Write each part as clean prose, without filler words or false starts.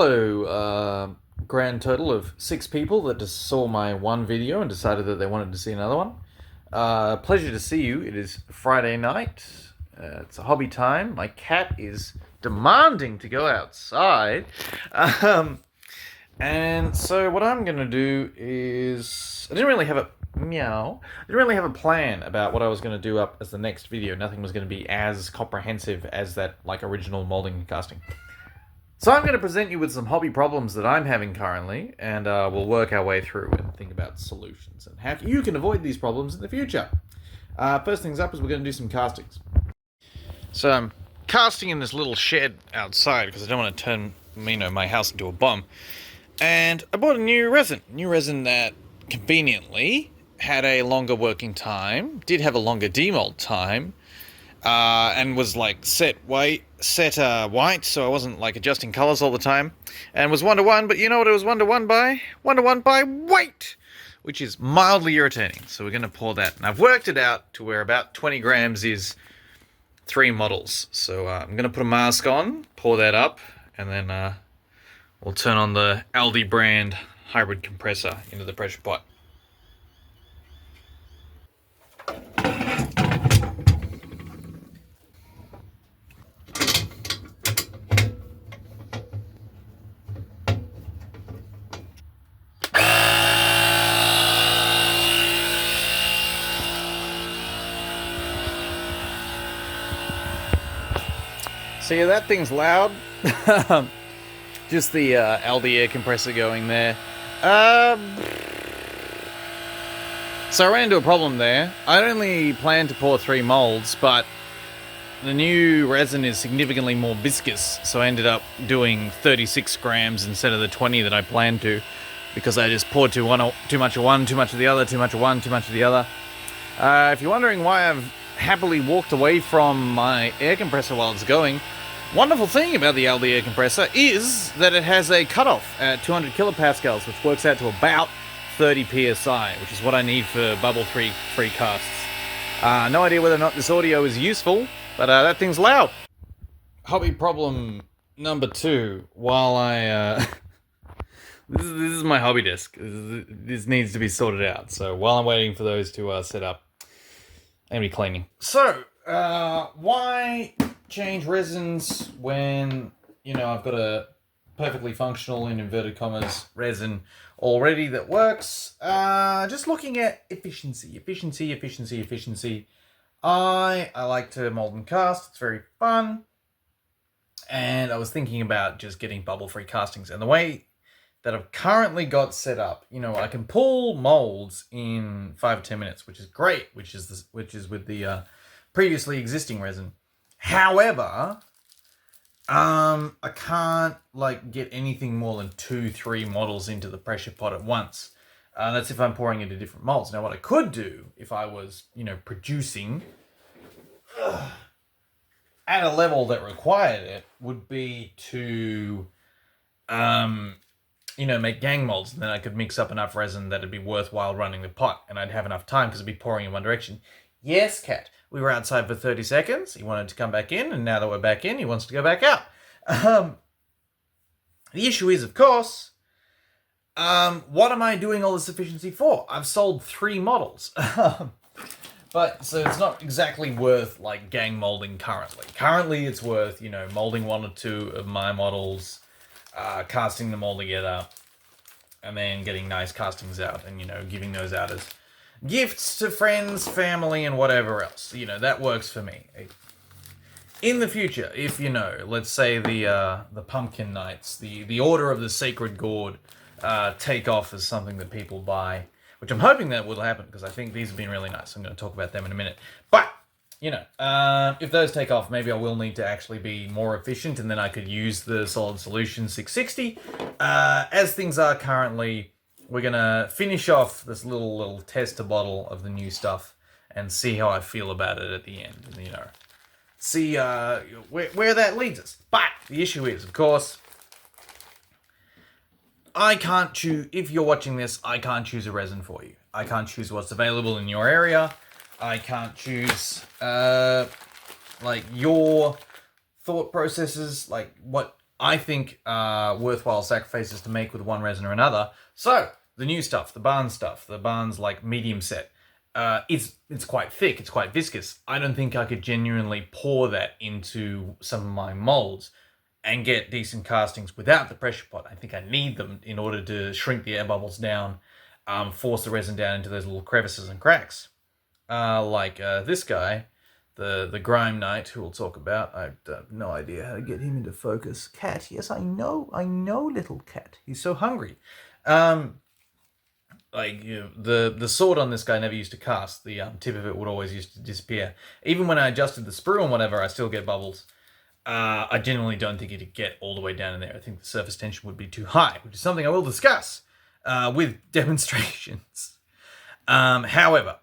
Hello, grand total of 6 people that just saw my one video and decided that they wanted to see another one. Pleasure to see you. It is Friday night. It's a hobby time. My cat is demanding to go outside. And so what I'm going to do is... I didn't really have a plan about what I was going to do up as the next video. Nothing was going to be as comprehensive as that, like, original molding and casting. So I'm going to present you with some hobby problems that I'm having currently, and we'll work our way through and think about solutions and how you can avoid these problems in the future. First things up is we're going to do some castings. So I'm casting in this little shed outside because I don't want to turn, my house into a bomb. And I bought a new resin that conveniently had a longer working time, did have a longer demold time, and was like set white, so I wasn't like adjusting colors all the time, and was 1:1. But you know what it was 1:1 by? 1:1 by weight, which is mildly irritating. So we're going to pour that, and I've worked it out to where about 20 grams is 3 models. So I'm going to put a mask on, pour that up, and then we'll turn on the Aldi brand hybrid compressor into the pressure pot. So yeah, that thing's loud. Just the Aldi air compressor going there. So I ran into a problem there. I'd only planned to pour 3 molds, but the new resin is significantly more viscous, so I ended up doing 36 grams instead of the 20 that I planned to, because I just poured too much of one, too much of the other, too much of one, too much of the other. If you're wondering why I've happily walked away from my air compressor while it's going, wonderful thing about the Aldi air compressor is that it has a cutoff at 200 kilopascals, which works out to about 30 psi, which is what I need for bubble-free casts. No idea whether or not this audio is useful, but that thing's loud. Hobby problem number 2. While I this is my hobby desk. This needs to be sorted out. So while I'm waiting for those to set up, I'm gonna be cleaning. So why change resins when, I've got a perfectly functional, in inverted commas, resin already that works? Just looking at efficiency. I like to mold and cast. It's very fun. And I was thinking about just getting bubble-free castings. And the way that I've currently got set up, I can pull molds in 5 or 10 minutes, which is great, which is with the previously existing resin. However, I can't get anything more than 2-3 models into the pressure pot at once. That's if I'm pouring into different molds. Now, what I could do if I was, producing at a level that required it would be to, make gang molds, and then I could mix up enough resin that it'd be worthwhile running the pot, and I'd have enough time because it'd be pouring in one direction. Yes, cat. We were outside for 30 seconds. He wanted to come back in, and now that we're back in, he wants to go back out. The issue is, of course, what am I doing all this efficiency for? I've sold 3 models. But, so it's not exactly worth, gang molding currently. Currently, it's worth, molding 1 or 2 of my models, casting them all together, and then getting nice castings out, and, giving those out as gifts to friends, family, and whatever else. That works for me. In the future, if, let's say the pumpkin nights, the Order of the Sacred Gourd, take off as something that people buy, which I'm hoping that will happen, because I think these have been really nice. I'm going to talk about them in a minute. But, if those take off, maybe I will need to actually be more efficient, and then I could use the Solid Solution 660. As things are currently, we're going to finish off this little tester bottle of the new stuff and see how I feel about it at the end. And, see where that leads us. But the issue is, of course, I can't choose, if you're watching this, I can't choose a resin for you. I can't choose what's available in your area. I can't choose, your thought processes, what I think worthwhile sacrifices to make with one resin or another. So the new stuff, the Barnes like medium set, it's quite thick, it's quite viscous. I don't think I could genuinely pour that into some of my molds and get decent castings without the pressure pot. I think I need them in order to shrink the air bubbles down, force the resin down into those little crevices and cracks. Like this guy, the Grime Knight, who we'll talk about. I have no idea how to get him into focus. Cat, yes, I know, little cat. He's so hungry. Like, you know, the sword on this guy never used to cast. The tip of it would always used to disappear. Even when I adjusted the sprue and whatever, I still get bubbles. I genuinely don't think it'd get all the way down in there. I think the surface tension would be too high, which is something I will discuss with demonstrations. However,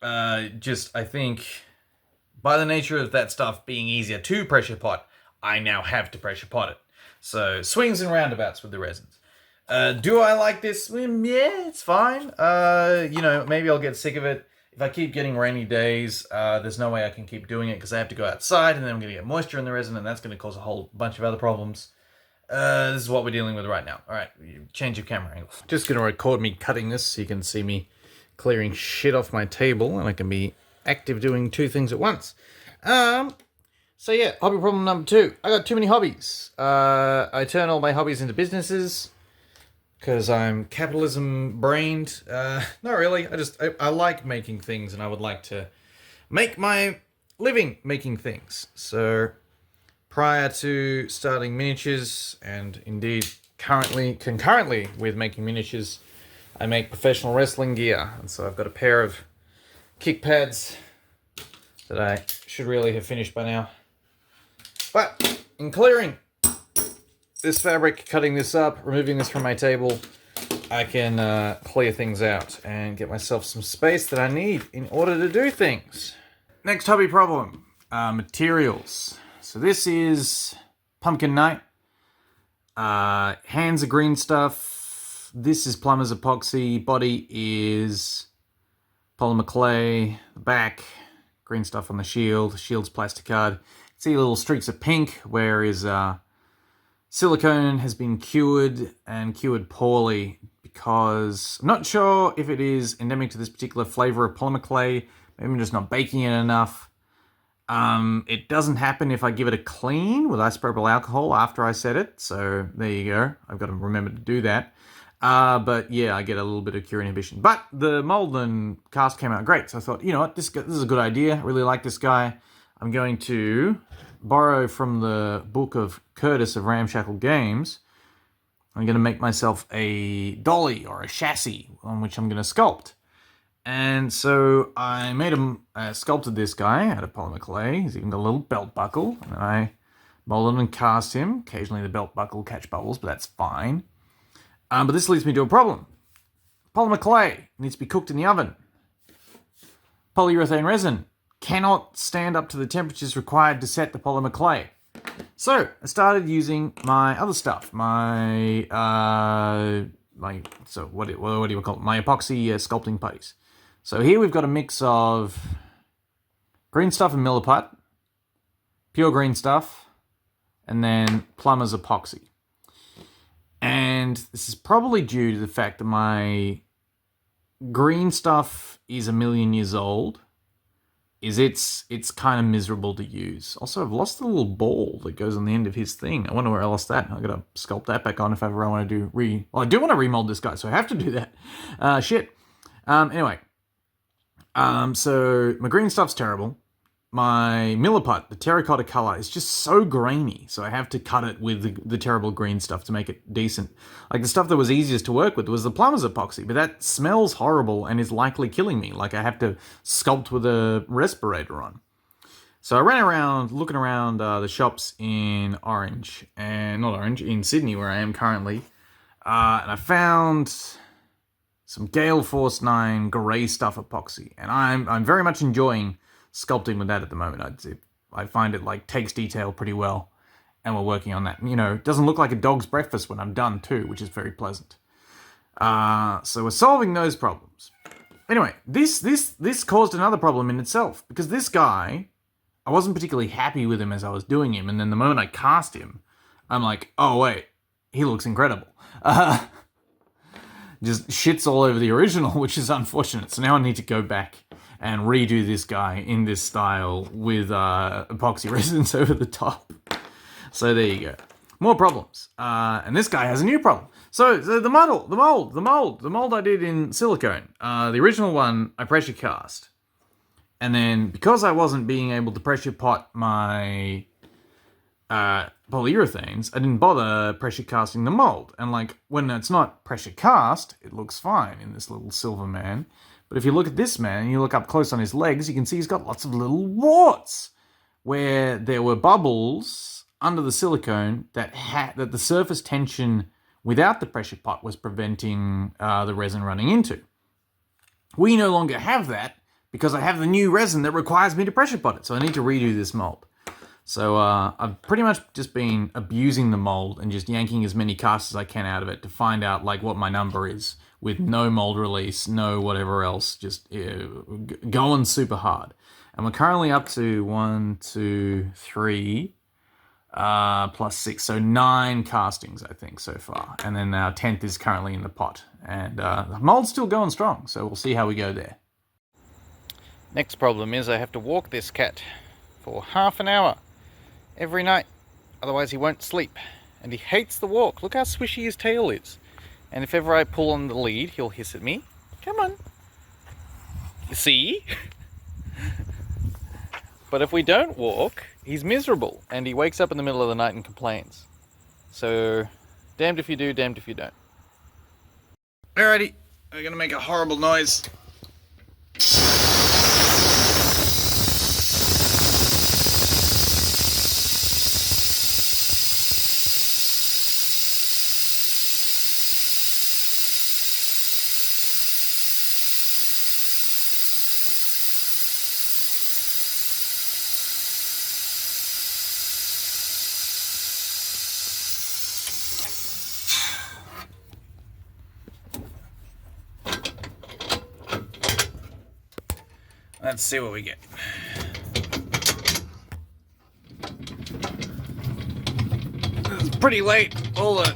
I think by the nature of that stuff being easier to pressure pot, I now have to pressure pot it. So swings and roundabouts with the resins. Do I like this? Yeah, it's fine. You know, maybe I'll get sick of it. If I keep getting rainy days, there's no way I can keep doing it because I have to go outside and then I'm going to get moisture in the resin and that's going to cause a whole bunch of other problems. This is what we're dealing with right now. All right, change your camera angle. Just going to record me cutting this so you can see me clearing shit off my table and I can be active doing two things at once. So yeah, hobby problem number 2. I got too many hobbies. I turn all my hobbies into businesses because I'm capitalism brained. Not really. I like making things and I would like to make my living making things. So prior to starting miniatures, and indeed concurrently with making miniatures, I make professional wrestling gear. And so I've got a pair of kick pads that I should really have finished by now. But in clearing this fabric, cutting this up, removing this from my table, I can clear things out and get myself some space that I need in order to do things. Next hobby problem, materials. So this is Pumpkin Night. Hands are green stuff. This is plumber's epoxy. Body is polymer clay. The back, green stuff on the shield. Shield's plasticard. See little streaks of pink, whereas silicone has been cured and cured poorly because I'm not sure if it is endemic to this particular flavor of polymer clay. Maybe I'm just not baking it enough. It doesn't happen if I give it a clean with isopropyl alcohol after I set it. So there you go. I've got to remember to do that. But yeah, I get a little bit of cure inhibition. But the mold and cast came out great. So I thought, you know what, this is a good idea. I really like this guy. I'm going to borrow from the book of Curtis of Ramshackle Games. I'm going to make myself a dolly or a chassis on which I'm going to sculpt. And so I sculpted this guy out of polymer clay. He's even got a little belt buckle. And I molded and cast him. Occasionally the belt buckle will catch bubbles, but that's fine. But this leads me to a problem. Polymer clay needs to be cooked in the oven. Polyurethane resin cannot stand up to the temperatures required to set the polymer clay. So I started using my other stuff, my what do you call it? My epoxy sculpting putties. So here we've got a mix of green stuff and milliput, pure green stuff, and then plumber's epoxy. And this is probably due to the fact that my green stuff is 1 million years old. It's kind of miserable to use. Also, I've lost the little ball that goes on the end of his thing. I wonder where I lost that. I've got to sculpt that back on if ever I want to do I do want to remold this guy, so I have to do that. Shit. Anyway. So my green stuff's terrible. My milliput, the terracotta color, is just so grainy, so I have to cut it with the terrible green stuff to make it decent. Like, the stuff that was easiest to work with was the plumber's epoxy, but that smells horrible and is likely killing me. Like, I have to sculpt with a respirator on. So I ran around, looking around the shops in in Sydney, where I am currently, and I found some Gale Force 9 grey stuff epoxy, and I'm very much enjoying sculpting with that at the moment. I find it takes detail pretty well, and we're working on that. You know, it doesn't look like a dog's breakfast when I'm done too, which is very pleasant. So we're solving those problems. Anyway, this caused another problem in itself, because this guy, I wasn't particularly happy with him as I was doing him, and then the moment I cast him, I'm like, oh wait, he looks incredible. Just shits all over the original, which is unfortunate. So now I need to go back and redo this guy in this style with epoxy resins over the top. So there you go. More problems. And this guy has a new problem. So the mold I did in silicone. The original one I pressure cast. And then because I wasn't being able to pressure pot my polyurethanes, I didn't bother pressure casting the mold. And like when it's not pressure cast, it looks fine in this little silver man. But if you look at this man and you look up close on his legs, you can see he's got lots of little warts where there were bubbles under the silicone that the surface tension without the pressure pot was preventing the resin running into. We no longer have that because I have the new resin that requires me to pressure pot it. So I need to redo this mold. So I've pretty much just been abusing the mold and just yanking as many casts as I can out of it to find out like what my number is with no mold release, no whatever else, just going super hard. And we're currently up to 1, 2, 3, plus 6, so 9 castings I think so far. And then our 10th is currently in the pot. And the mold's still going strong, so we'll see how we go there. Next problem is I have to walk this cat for half an hour every night, otherwise he won't sleep, and he hates the walk. Look how swishy his tail is, and if ever I pull on the lead he'll hiss at me. Come on, you see? But if we don't walk, he's miserable and he wakes up in the middle of the night and complains. So damned if you do, damned if you don't. Alrighty, we're gonna make a horrible noise. Let's see what we get. It's pretty late. All the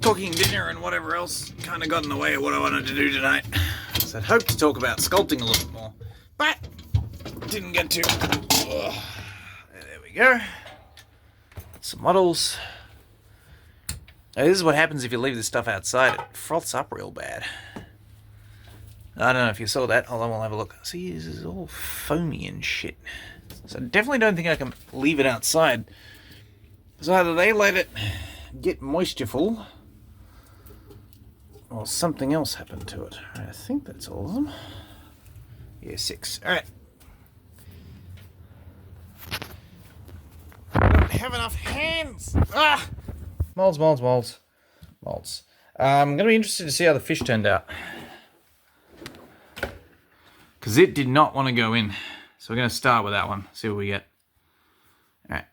cooking dinner and whatever else kind of got in the way of what I wanted to do tonight. So I'd hoped to talk about sculpting a little bit more, but didn't get to. Oh, there we go. Some models. Now, this is what happens if you leave this stuff outside. It froths up real bad. I don't know if you saw that. Hold on, we'll have a look. See, this is all foamy and shit. So I definitely don't think I can leave it outside. So either they let it get moistureful, or something else happened to it. I think that's all of them. Yeah, 6. Alright. I don't have enough hands! Ah! Molds. I'm going to be interested to see how the fish turned out. Because it did not want to go in. So we're going to start with that one. See what we get. Alright.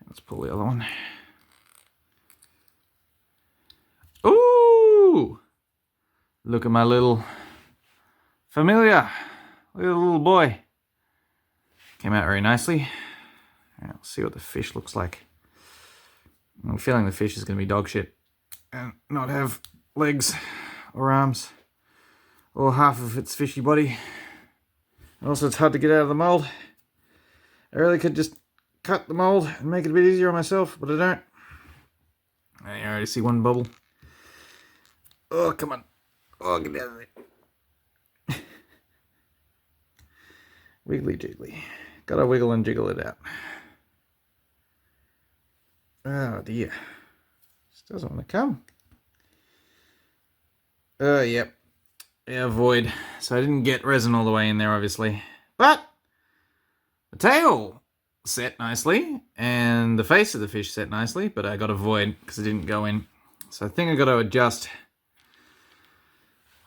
Let's pull the other one. Ooh! Look at my little familiar. Look at the little boy. Came out very nicely. Alright, let's see what the fish looks like. I'm feeling the fish is going to be dog shit. And not have legs or arms or half of its fishy body. Also, it's hard to get out of the mold. I really could just cut the mold and make it a bit easier on myself, but I don't. I already see one bubble. Oh, come on. Oh, get out of there. Wiggly jiggly. Gotta wiggle and jiggle it out. Oh dear. This doesn't want to come. Yep. Yeah, void. So I didn't get resin all the way in there, obviously. But the tail set nicely, and the face of the fish set nicely, but I got a void because it didn't go in. So I think I got to adjust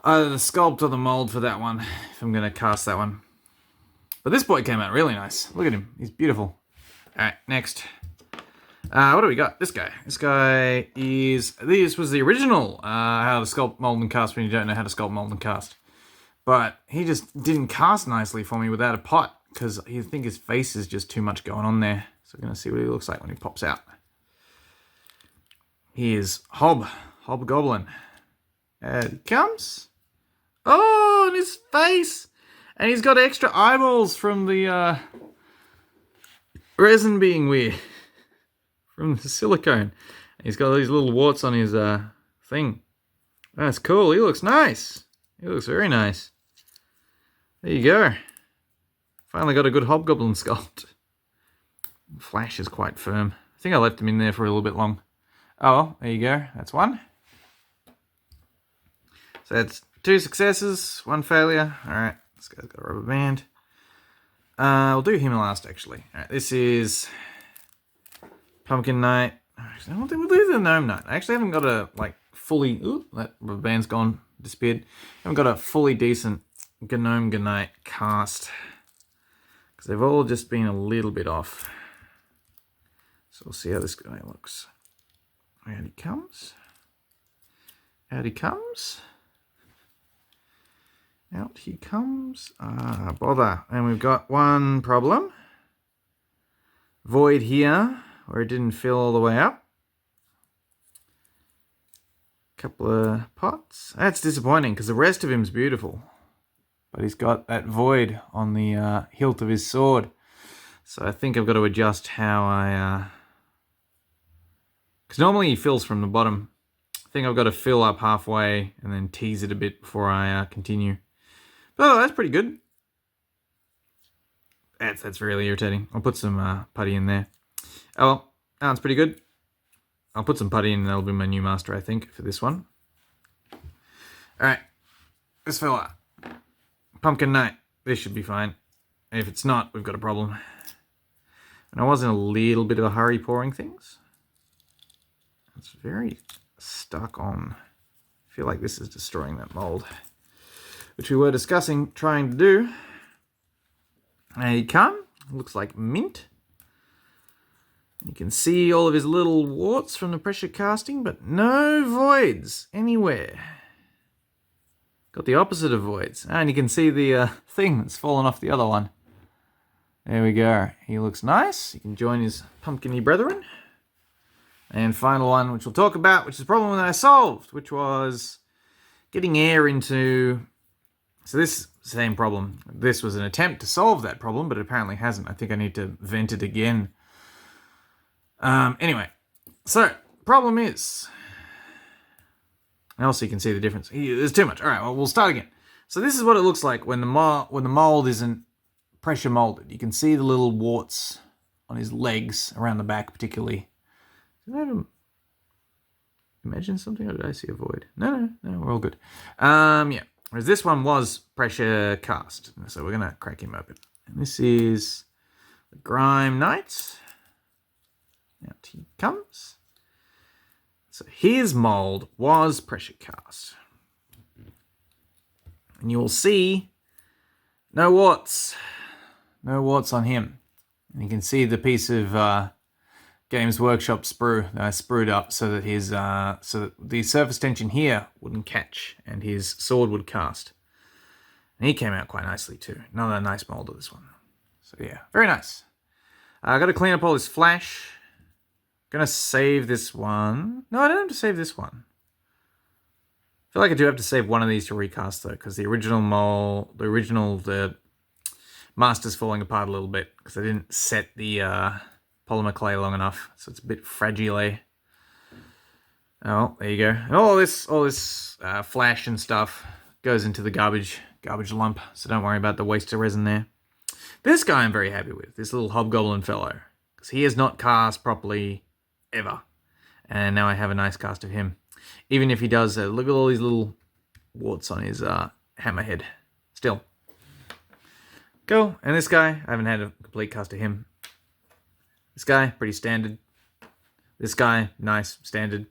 either the sculpt or the mold for that one, if I'm going to cast that one. But this boy came out really nice. Look at him. He's beautiful. Alright, next. What do we got? This guy. This guy is... This was the original how to sculpt, mold, and cast when you don't know how to sculpt, mold, and cast. But he just didn't cast nicely for me without a pot. because I think his face is just too much going on there. So we're going to see what he looks like when he pops out. Here's Hobgoblin. He comes. Oh, and his face. And he's got extra eyeballs from the resin being weird. From the silicone. He's got these little warts on his thing. That's cool. He looks nice. He looks very nice. There you go. Finally got a good Hobgoblin sculpt. Flash is quite firm. I think I left him in there for a little bit long. Oh, well, there you go. That's one. So that's 2 successes, 1 failure. All right, this guy's got a rubber band. We'll do him last, actually. All right, this is Pumpkin Knight. We'll do the Gnome Knight. I actually haven't got a, fully... Ooh, that rubber band's gone, disappeared. Haven't got a fully decent Gnome Knight cast. Because they've all just been a little bit off. So we'll see how this guy looks. Out he comes. Out he comes. Out he comes. Ah, bother. And we've got one problem. Void here, where it didn't fill all the way up. Couple of pots. That's disappointing, because the rest of him's beautiful. But he's got that void on the hilt of his sword. So I think I've got to adjust how I... Because normally he fills from the bottom. I think I've got to fill up halfway and then tease it a bit before I continue. Oh, that's pretty good. That's really irritating. I'll put some putty in there. Oh, well, that one's pretty good. I'll put some putty in and that'll be my new master, I think, for this one. Alright. This fella. Pumpkin Knight. This should be fine. If it's not, we've got a problem. And I was in a little bit of a hurry pouring things. It's very stuck on. I feel like this is destroying that mold, which we were discussing trying to do. There you come. Looks like mint. You can see all of his little warts from the pressure casting, but no voids anywhere. Got the opposite of voids. And you can see the thing that's fallen off the other one. There we go. He looks nice. You can join his pumpkin-y brethren. And final one, which we'll talk about, which is a problem that I solved, which was getting air into... So this same problem. This was an attempt to solve that problem, but it apparently hasn't. I think I need to vent it again. Anyway, so problem is... And also you can see the difference. There's too much. All right, well, we'll start again. So this is what it looks like when the mold isn't pressure molded. You can see the little warts on his legs, around the back particularly. Did I have imagine something, or did I see a void? No, we're all good. Yeah. Whereas this one was pressure cast. So we're going to crack him open. And this is the Grime Knight. Out he comes. So his mold was pressure cast. And you will see no warts. No warts on him. And you can see the piece of Games Workshop sprue that I sprued up so that his so that the surface tension here wouldn't catch and his sword would cast. And he came out quite nicely too. Another nice mold of this one. So yeah, very nice. I got to clean up all this flash. Gonna save this one. No, I don't have to save this one. I feel like I do have to save one of these to recast though, because the original mold, the master's falling apart a little bit because I didn't set the polymer clay long enough, so it's a bit fragile. Oh, there you go. And all this flash and stuff goes into the garbage lump, so don't worry about the waste of resin there. This guy I'm very happy with, this little hobgoblin fellow, because he has not cast properly ever, and now I have a nice cast of him. Even if he does, look at all these little warts on his hammerhead. Still. Cool. And this guy, I haven't had a complete cast of him. This guy, pretty standard. This guy, nice, standard.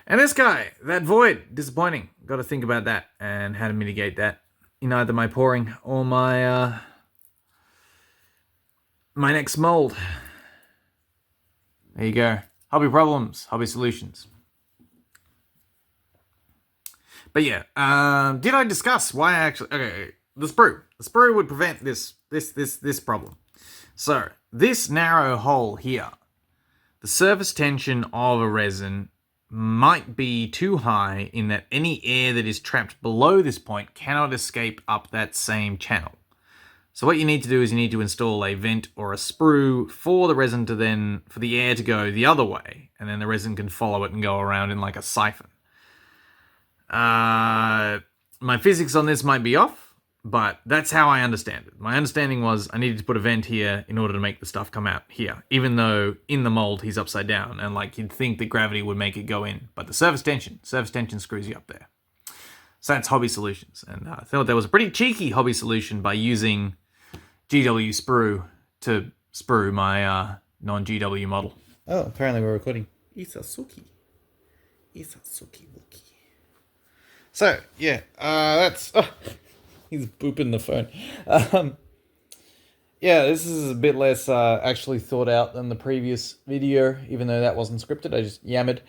And this guy, that void, disappointing. Got to think about that and how to mitigate that in either my pouring or my my next mold. There you go. Hobby problems, hobby solutions. But yeah, did I discuss why I actually... Okay, the sprue. The sprue would prevent this problem. So, this narrow hole here, the surface tension of a resin might be too high in that any air that is trapped below this point cannot escape up that same channel. So what you need to do is you need to install a vent or a sprue for the resin to then, for the air to go the other way, and then the resin can follow it and go around in like a siphon. My physics on this might be off, but that's how I understand it. My understanding was I needed to put a vent here in order to make the stuff come out here, even though in the mold he's upside down, and like you'd think that gravity would make it go in, but the surface tension screws you up there. So that's Hobby Solutions, and I thought that was a pretty cheeky Hobby Solution by using GW sprue to sprue my non-GW model. Oh, apparently we're recording. Isasuki Wookie. So, yeah, that's... Oh, he's booping the phone. Yeah, this is a bit less actually thought out than the previous video, even though that wasn't scripted. I just yammered.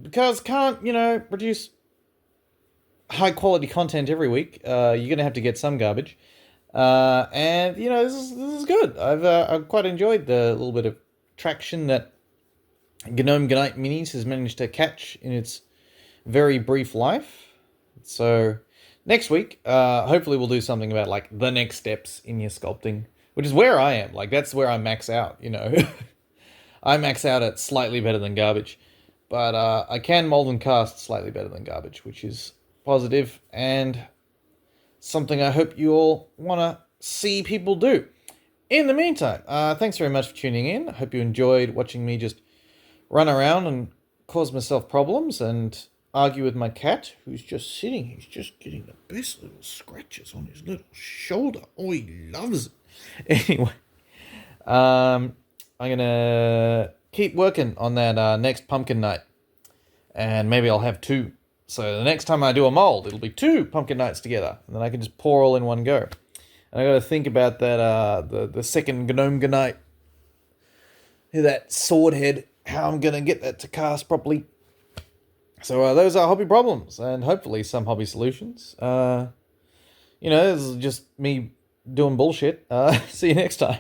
Because can't, produce high-quality content every week. You're going to have to get some garbage. And this is good. I've quite enjoyed the little bit of traction that Gnome Gnite Minis has managed to catch in its very brief life. So next week, hopefully we'll do something about like the next steps in your sculpting, which is where I am. Like that's where I max out. I max out at slightly better than garbage, but I can mold and cast slightly better than garbage, which is positive and something I hope you all want to see people do. In the meantime, thanks very much for tuning in. I hope you enjoyed watching me just run around and cause myself problems and argue with my cat, who's just sitting. He's just getting the best little scratches on his little shoulder. Oh, he loves it. Anyway, I'm going to keep working on that next pumpkin night. And maybe I'll have 2. So the next time I do a mold, it'll be 2 pumpkin nights together, and then I can just pour all in one go. And I got to think about that the second Gnome Gnite, that sword head, how I'm gonna get that to cast properly. So those are hobby problems, and hopefully some hobby solutions. This is just me doing bullshit. See you next time.